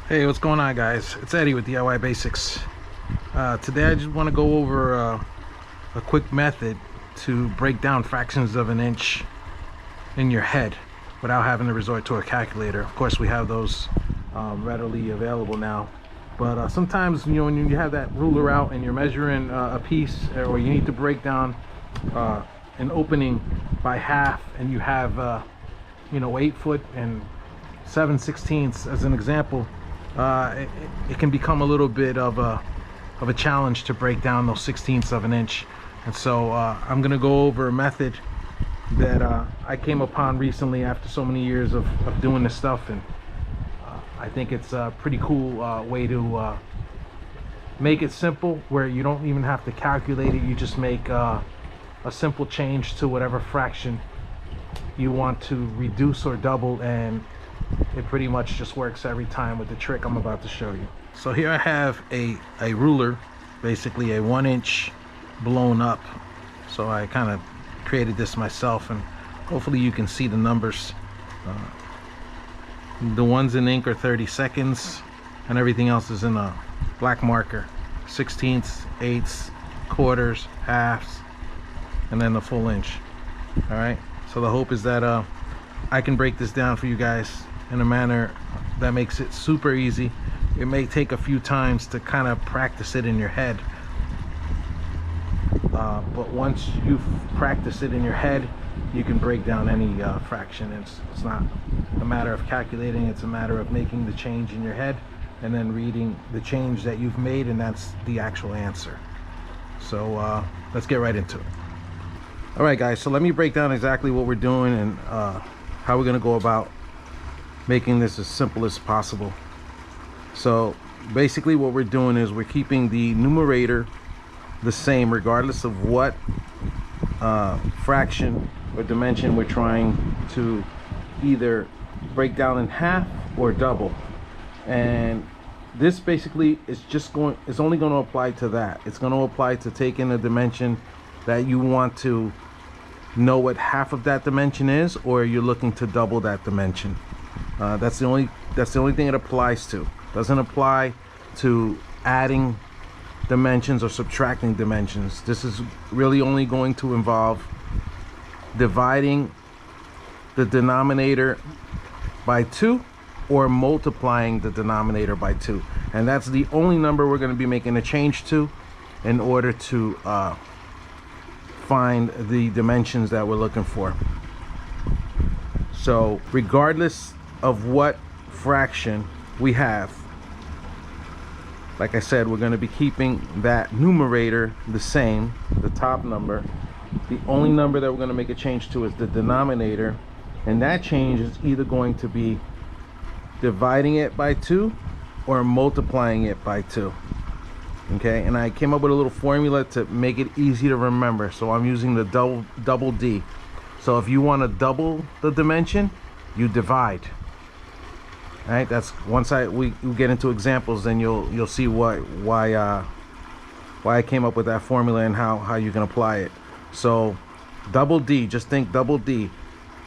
Hey, what's going on, guys? It's Eddie with DIY Basics. Today I just want to go over a quick method to break down fractions of an inch in your head without having to resort to a calculator. Of course, we have those readily available now, but sometimes, when you have that ruler out and you're measuring a piece, or you need to break down an opening by half, and you have 8 foot and 7/16 as an example. It can become a little bit of a challenge to break down those 16ths of an inch. And so I'm gonna go over a method that I came upon recently after so many years of doing this stuff, and I think it's a pretty cool way to make it simple, where you don't even have to calculate it. You just make a simple change to whatever fraction you want to reduce or double, and it pretty much just works every time with the trick I'm about to show you. So here I have a ruler, basically a 1-inch blown up. So I kind of created this myself, and hopefully you can see the numbers. The ones in ink are 30 seconds, and everything else is in a black marker: 16ths, 8ths, quarters, halves, and then the full inch. All right, so the hope is that I can break this down for you guys in a manner that makes it super easy. It may take a few times to kind of practice it in your head, but once you've practiced it in your head, you can break down any fraction. It's not a matter of calculating, it's a matter of making the change in your head and then reading the change that you've made, and that's the actual answer. So let's get right into it. All right, guys, so let me break down exactly what we're doing and how we're going to go about making this as simple as possible. So basically what we're doing is we're keeping the numerator the same regardless of what fraction or dimension we're trying to either break down in half or double. And this basically is only going to apply to that. It's going to apply to taking a dimension that you want to know what half of that dimension is, or you're looking to double that dimension. That's the only thing it applies to. Doesn't apply to adding dimensions or subtracting dimensions. This is really only going to involve dividing the denominator by 2 or multiplying the denominator by 2, and that's the only number we're going to be making a change to in order to find the dimensions that we're looking for. So regardless of what fraction we have, like I said, we're going to be keeping that numerator the same, the top number. The only number that we're going to make a change to is the denominator, and that change is either going to be dividing it by 2 or multiplying it by 2. Okay, and I came up with a little formula to make it easy to remember. So I'm using the double D. So if you want to double the dimension, you divide. All right, that's once we get into examples, then you'll see why I came up with that formula and how you can apply it. So double D, just think double D.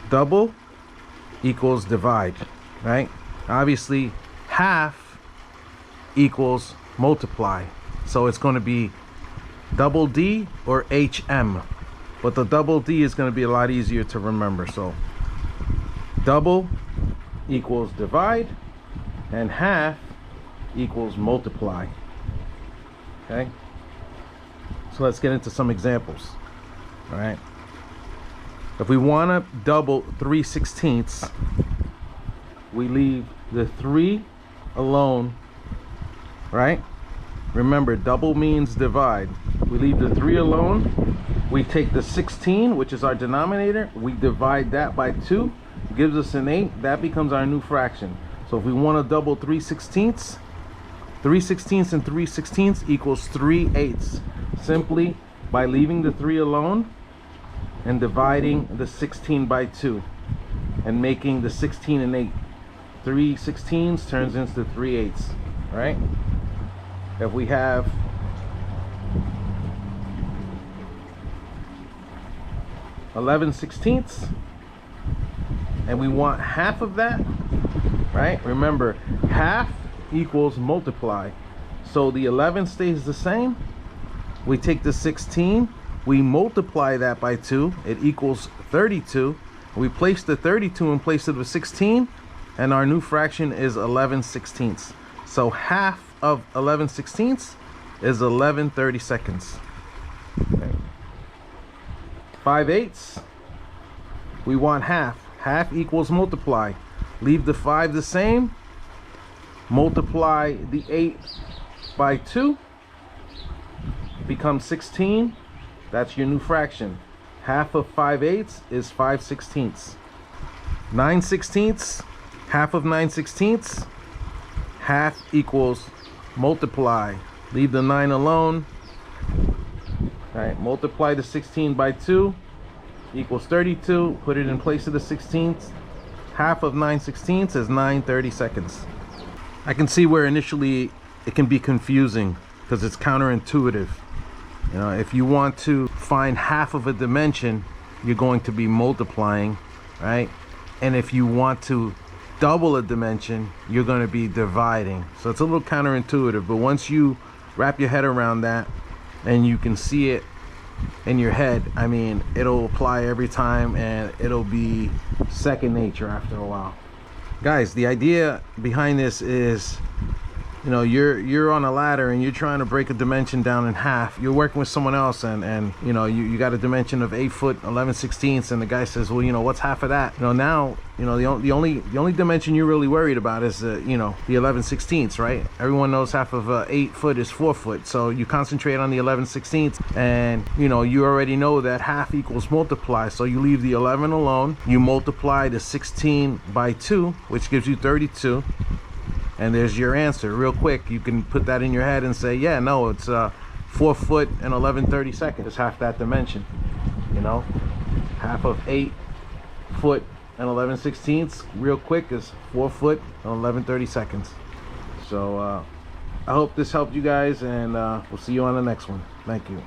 Double equals divide, right? Obviously half equals multiply. So it's going to be double D or HM, but the double D is going to be a lot easier to remember. So double equals divide, and half equals multiply. Okay, so let's get into some examples. All right, if we want to double 3/16, we leave the 3 alone, right? Remember, double means divide. We leave the 3 alone. We take the 16, which is our denominator, we divide that by 2, gives us an 8. That becomes our new fraction. So if we want to double 3/16, 3/16 and 3/16 equals 3/8, simply by leaving the 3 alone and dividing the 16 by 2 and making the 16 an 8. 3/16 turns into 3/8, right? If we have 11/16 and we want half of that, right? Remember, half equals multiply. So the 11 stays the same. We take the 16, we multiply that by 2, it equals 32. We place the 32 in place of the 16, and our new fraction is 11/16. So half of 11/16 is 11/32. Okay. 5/8, we want half. Half equals multiply. Leave the 5 the same, multiply the 8 by 2, becomes 16. That's your new fraction. Half of 5/8 is 5/16. 9/16, half of 9/16, half equals multiply. Leave the 9 alone. All right, multiply the 16 by 2 equals 32. Put it in place of the 16th. Half of 9/16 is 9/32. I can see where initially it can be confusing because it's counterintuitive. You know, if you want to find half of a dimension, you're going to be multiplying, right? And if you want to double a dimension, you're going to be dividing. So it's a little counterintuitive, but once you wrap your head around that and you can see it in your head, I mean, it'll apply every time and it'll be second nature after a while. Guys, the idea behind this is, you know, you're on a ladder and you're trying to break a dimension down in half. You're working with someone else and you know, you got a dimension of 8 foot 11/16, and the guy says, well, you know, what's half of that? You know, now, you know, the only dimension you're really worried about is you know, the 11/16, right? Everyone knows half of 8 foot is 4 foot, so you concentrate on the 11/16, and you know, you already know that half equals multiply, so you leave the 11 alone. You multiply the 16 by 2, which gives you 32. And there's your answer. Real quick, you can put that in your head and say, yeah, no, it's 4 foot and 11/32. It's half that dimension. You know, half of 8 foot and 11/16 real quick is 4 foot and 11/32. So I hope this helped you guys, and we'll see you on the next one. Thank you.